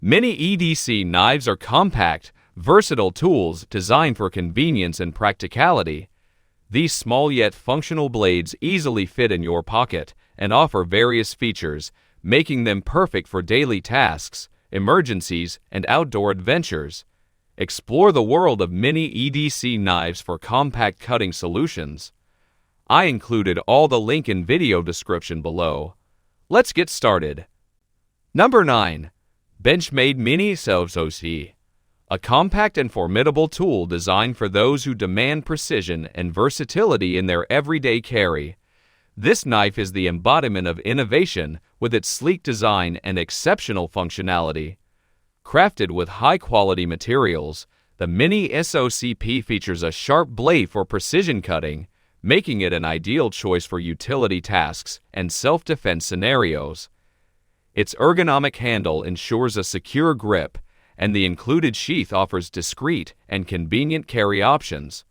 Mini EDC knives are compact, versatile tools designed for convenience and practicality. These small yet functional blades easily fit in your pocket and offer various features, making them perfect for daily tasks, emergencies, and outdoor adventures. Explore the world of mini EDC knives for compact cutting solutions. I included all the link in video description below. Let's get started. Number 9. Benchmade Mini SCP. A compact and formidable tool designed for those who demand precision and versatility in their everyday carry. This knife is the embodiment of innovation with its sleek design and exceptional functionality. Crafted with high-quality materials, the Mini SOCP features a sharp blade for precision cutting, making it an ideal choice for utility tasks and self-defense scenarios. Its ergonomic handle ensures a secure grip, and the included sheath offers discreet and convenient carry options.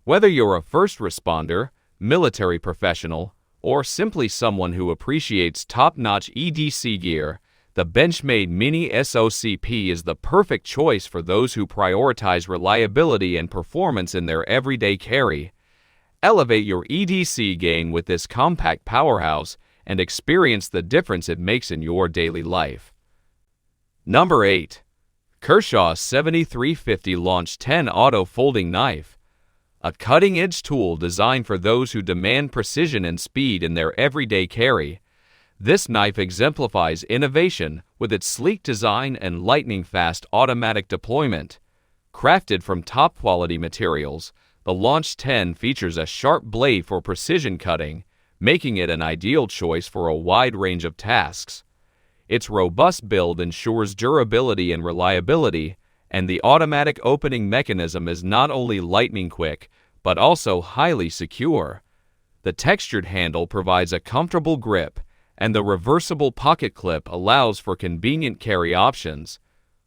Whether you're a first responder, military professional, or simply someone who appreciates top-notch EDC gear, the Benchmade Mini SOCP is the perfect choice for those who prioritize reliability and performance in their everyday carry. Elevate your EDC game with this compact powerhouse and experience the difference it makes in your daily life. Number 8. Kershaw 7350 Launch 10 Auto Folding Knife. A cutting-edge tool designed for those who demand precision and speed in their everyday carry. This knife exemplifies innovation with its sleek design and lightning-fast automatic deployment. Crafted from top-quality materials, the Launch 10 features a sharp blade for precision cutting, making it an ideal choice for a wide range of tasks. Its robust build ensures durability and reliability, and the automatic opening mechanism is not only lightning-quick, but also highly secure. The textured handle provides a comfortable grip, and the reversible pocket clip allows for convenient carry options.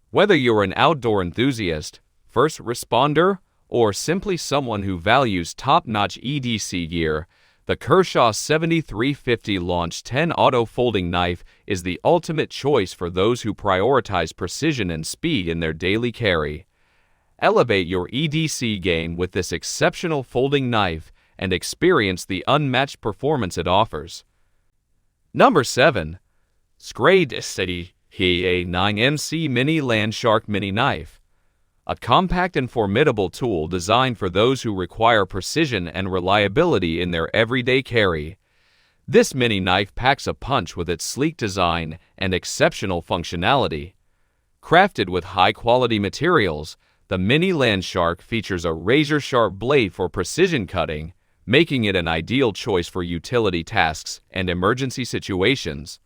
Whether you're an outdoor enthusiast, first responder, or simply someone who values top-notch EDC gear, the Kershaw 7350 Launch 10 Auto Folding Knife is the ultimate choice for those who prioritize precision and speed in their daily carry. Elevate your EDC game with this exceptional folding knife and experience the unmatched performance it offers. Number 7. Schrade SCAHA 9MC Mini Landshark Mini Knife. A compact and formidable tool designed for those who require precision and reliability in their everyday carry. This mini knife packs a punch with its sleek design and exceptional functionality. Crafted with high-quality materials, the Mini Landshark features a razor-sharp blade for precision cutting, making it an ideal choice for utility tasks and emergency situations.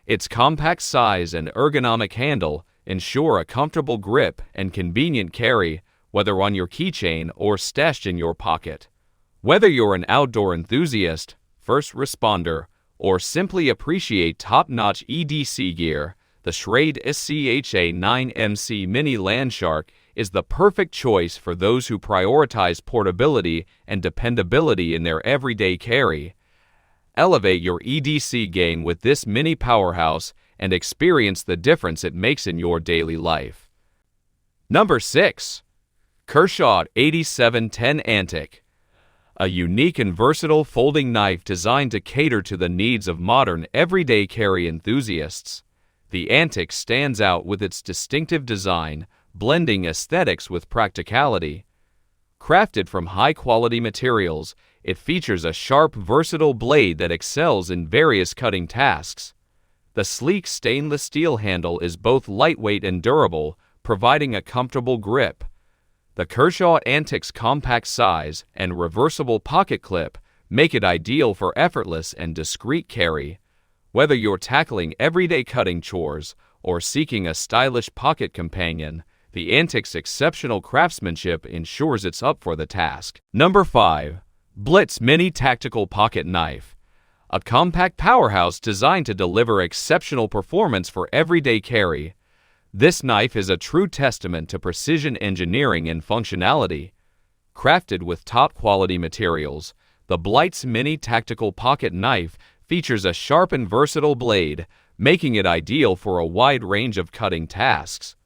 Its compact size and ergonomic handle ensure a comfortable grip and convenient carry, whether on your keychain or stashed in your pocket. Whether you're an outdoor enthusiast, first responder, or simply appreciate top-notch EDC gear, the Schrade SCAHA 9MC Mini Landshark is the perfect choice for those who prioritize portability and dependability in their everyday carry. Elevate your EDC game with this mini powerhouse and experience the difference it makes in your daily life. Number 6. Kershaw 8710 Antic. A unique and versatile folding knife designed to cater to the needs of modern everyday carry enthusiasts. The Antic stands out with its distinctive design, blending aesthetics with practicality. Crafted from high-quality materials, it features a sharp, versatile blade that excels in various cutting tasks. The sleek stainless steel handle is both lightweight and durable, providing a comfortable grip. The Kershaw Antics' compact size and reversible pocket clip make it ideal for effortless and discreet carry. Whether you're tackling everyday cutting chores or seeking a stylish pocket companion, the Antic's exceptional craftsmanship ensures it's up for the task. Number 5. BLITZ Mini Tactical Pocket Knife. A compact powerhouse designed to deliver exceptional performance for everyday carry. This knife is a true testament to precision engineering and functionality. Crafted with top-quality materials, the BLITZ Mini Tactical Pocket Knife features a sharp and versatile blade, making it ideal for a wide range of cutting tasks.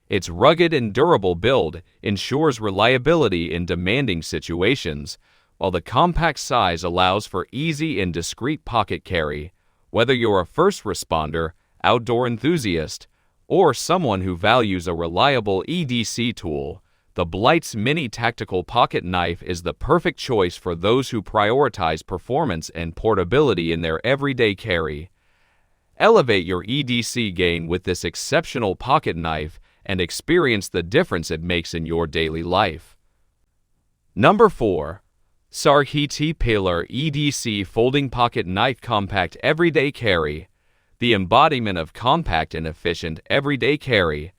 Its rugged and durable build ensures reliability in demanding situations, while the compact size allows for easy and discreet pocket carry. Whether you're a first responder, outdoor enthusiast, or someone who values a reliable EDC tool, the BLITZ Mini Tactical Pocket Knife is the perfect choice for those who prioritize performance and portability in their everyday carry. Elevate your EDC game with this exceptional pocket knife and experience the difference it makes in your daily life. Number 4. CRKT Pilar EDC Folding Pocket Knife Compact Everyday Carry. The embodiment of compact and efficient everyday carry.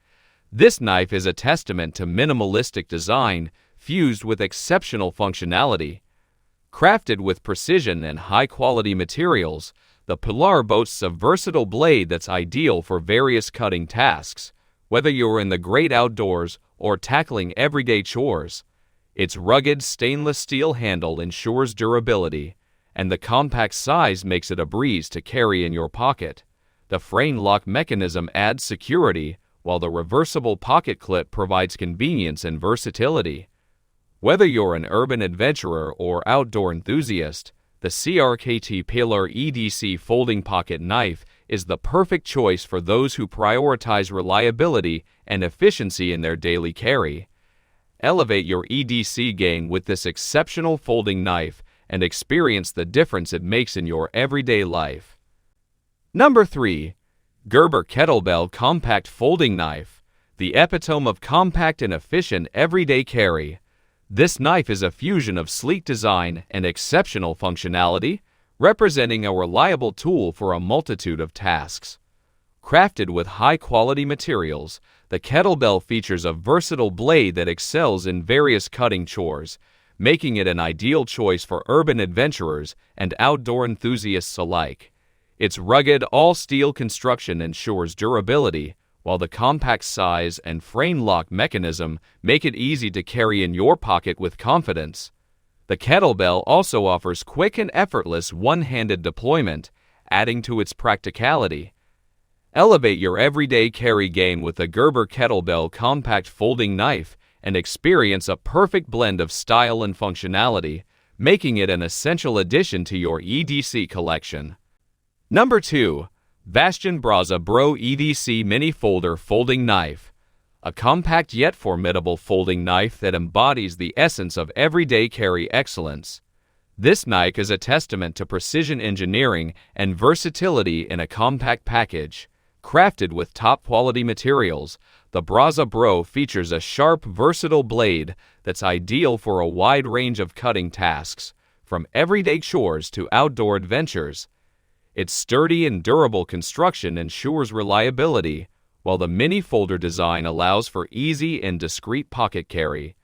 This knife is a testament to minimalistic design fused with exceptional functionality. Crafted with precision and high-quality materials, the Pilar boasts a versatile blade that's ideal for various cutting tasks, whether you're in the great outdoors or tackling everyday chores. Its rugged stainless steel handle ensures durability, and the compact size makes it a breeze to carry in your pocket. The frame lock mechanism adds security, while the reversible pocket clip provides convenience and versatility. Whether you're an urban adventurer or outdoor enthusiast, the CRKT Pilar EDC Folding Pocket Knife is the perfect choice for those who prioritize reliability and efficiency in their daily carry. Elevate your EDC game with this exceptional folding knife and experience the difference it makes in your everyday life. Number 3. Gerber Kettlebell Compact Folding Knife, the epitome of compact and efficient everyday carry. This knife is a fusion of sleek design and exceptional functionality, representing a reliable tool for a multitude of tasks. Crafted with high-quality materials, the kettlebell features a versatile blade that excels in various cutting chores, making it an ideal choice for urban adventurers and outdoor enthusiasts alike. Its rugged, all-steel construction ensures durability, while the compact size and frame lock mechanism make it easy to carry in your pocket with confidence. The kettlebell also offers quick and effortless one-handed deployment, adding to its practicality. Elevate your everyday carry game with the Gerber Kettlebell Compact Folding Knife and experience a perfect blend of style and functionality, making it an essential addition to your EDC collection. Number 2. Vasan Brazza Bro EDC Mini Folder Folding Knife. A compact yet formidable folding knife that embodies the essence of everyday carry excellence. This knife is a testament to precision engineering and versatility in a compact package. Crafted with top-quality materials, the Brazza Bro features a sharp, versatile blade that's ideal for a wide range of cutting tasks, from everyday chores to outdoor adventures. Its sturdy and durable construction ensures reliability, while the mini folder design allows for easy and discreet pocket carry.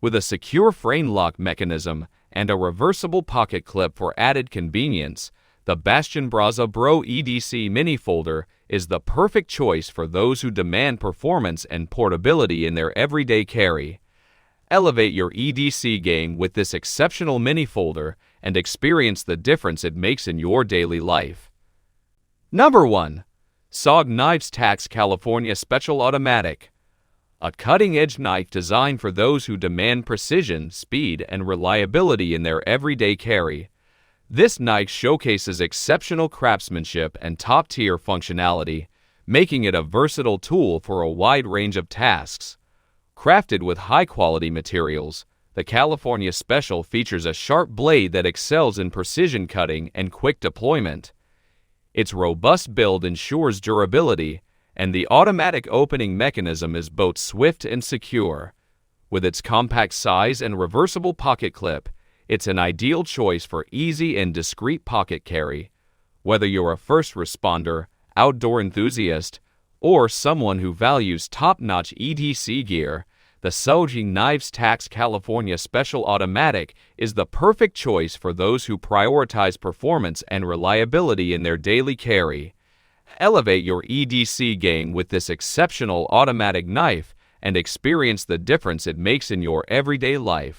With a secure frame lock mechanism and a reversible pocket clip for added convenience, the Vasan Brazza Bro EDC Mini Folder is the perfect choice for those who demand performance and portability in their everyday carry. Elevate your EDC game with this exceptional mini folder and experience the difference it makes in your daily life. Number 1. SOCP Knives Tax California Special Automatic. A cutting-edge knife designed for those who demand precision, speed, and reliability in their everyday carry. This knife showcases exceptional craftsmanship and top-tier functionality, making it a versatile tool for a wide range of tasks. Crafted with high-quality materials, the California Special features a sharp blade that excels in precision cutting and quick deployment. Its robust build ensures durability, and the automatic opening mechanism is both swift and secure. With its compact size and reversible pocket clip, it's an ideal choice for easy and discreet pocket carry. Whether you're a first responder, outdoor enthusiast, or someone who values top-notch EDC gear, the SOCP Knives Tax California Special Automatic is the perfect choice for those who prioritize performance and reliability in their daily carry. Elevate your EDC game with this exceptional automatic knife and experience the difference it makes in your everyday life.